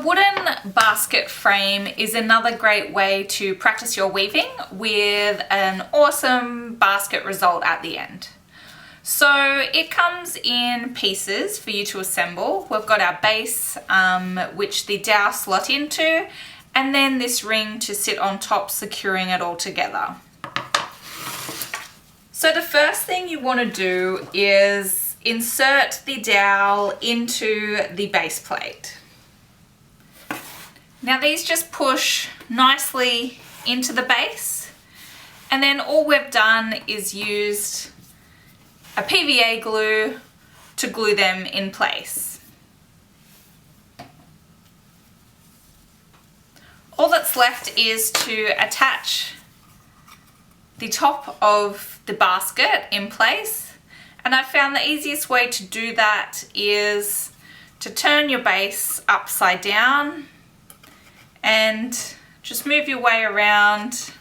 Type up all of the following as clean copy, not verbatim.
wooden basket frame is another great way to practice your weaving with an awesome basket result at the end. So it comes in pieces for you to assemble. We've got our base, which the dowel slot into, and then this ring to sit on top, securing it all together. So the first thing you want to do is insert the dowel into the base plate. Now these just push nicely into the base, and then all we've done is used a PVA glue to glue them in place. All that's left is to attach the top of the basket in place, and I found the easiest way to do that is to turn your base upside down and just move your way around,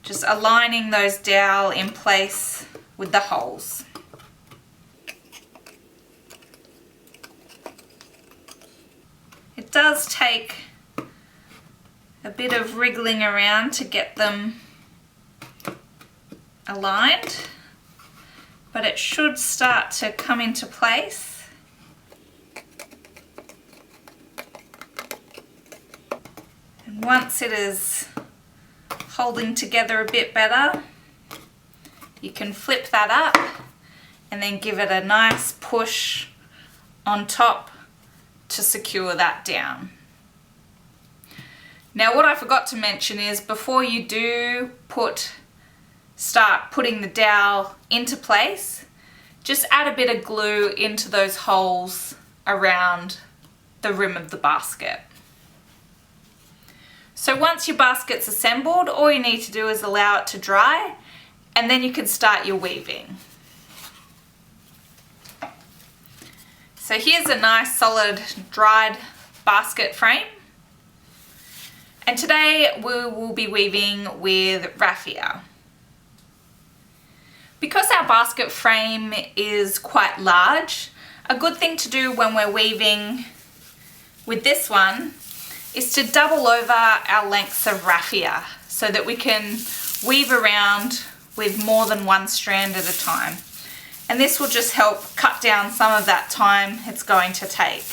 just aligning those dowel in place with the holes. It does take a bit of wriggling around to get them aligned, but it should start to come into place. And once it is holding together a bit better, you can flip that up and then give it a nice push on top to secure that down. Now what I forgot to mention is before you do start putting the dowel into place, just add a bit of glue into those holes around the rim of the basket. So once your basket's assembled, all you need to do is allow it to dry, and then you can start your weaving. So here's a nice solid dried basket frame. And today we will be weaving with raffia. Because our basket frame is quite large, a good thing to do when we're weaving with this one is to double over our lengths of raffia so that we can weave around with more than one strand at a time. And this will just help cut down some of that time it's going to take.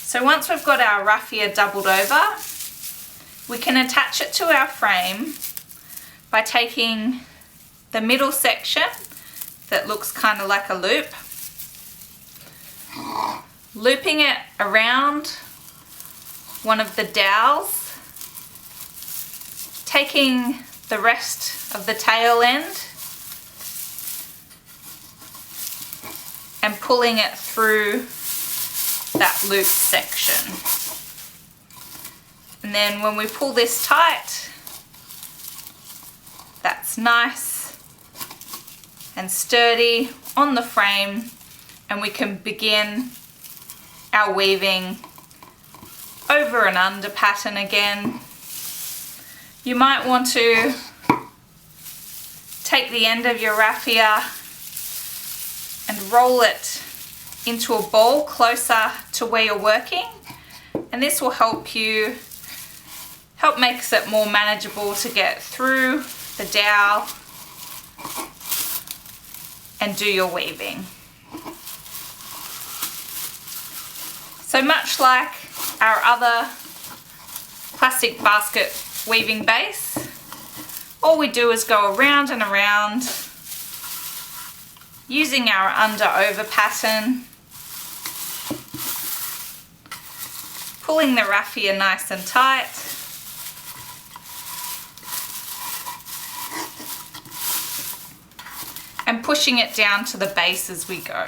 So once we've got our raffia doubled over, we can attach it to our frame by taking the middle section that looks kind of like a loop, looping it around one of the dowels, taking the rest of the tail end and pulling it through that loop section. And then when we pull this tight, that's nice and sturdy on the frame, and we can begin our weaving over and under pattern again. You might want to take the end of your raffia and roll it into a ball closer to where you're working, and this will help makes it more manageable to get through the dowel and do your weaving. So much like our other plastic basket weaving base, all we do is go around and around using our under-over pattern, pulling the raffia nice and tight, and pushing it down to the base as we go.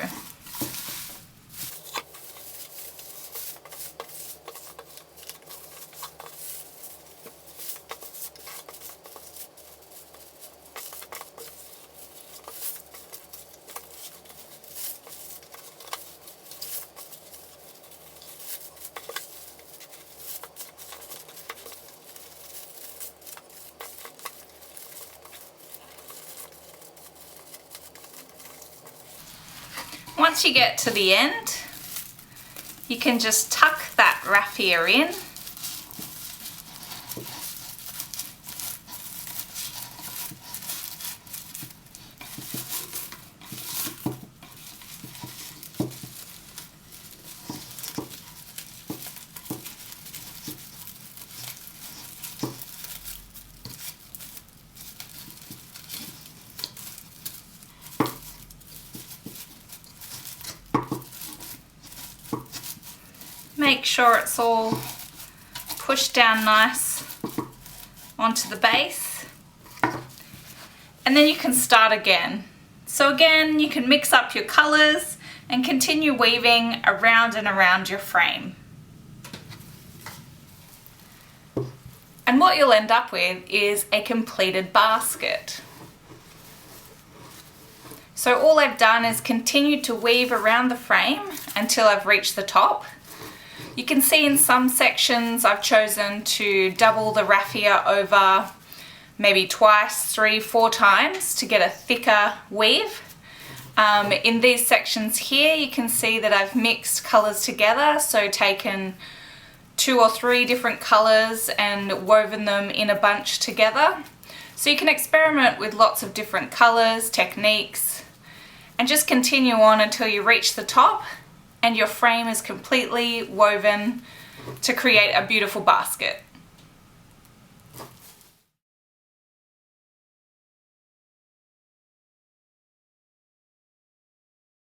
once you get to the end, you can just tuck that raffia in. Make sure it's all pushed down nice onto the base, and then you can start again. So again, you can mix up your colours and continue weaving around and around your frame. And what you'll end up with is a completed basket. So all I've done is continue to weave around the frame until I've reached the top. You can see in some sections I've chosen to double the raffia over maybe twice, 3, 4 times to get a thicker weave. In these sections here you can see that I've mixed colours together, so taken 2 or 3 different colours and woven them in a bunch together. So you can experiment with lots of different colours, techniques, and just continue on until you reach the top and your frame is completely woven to create a beautiful basket.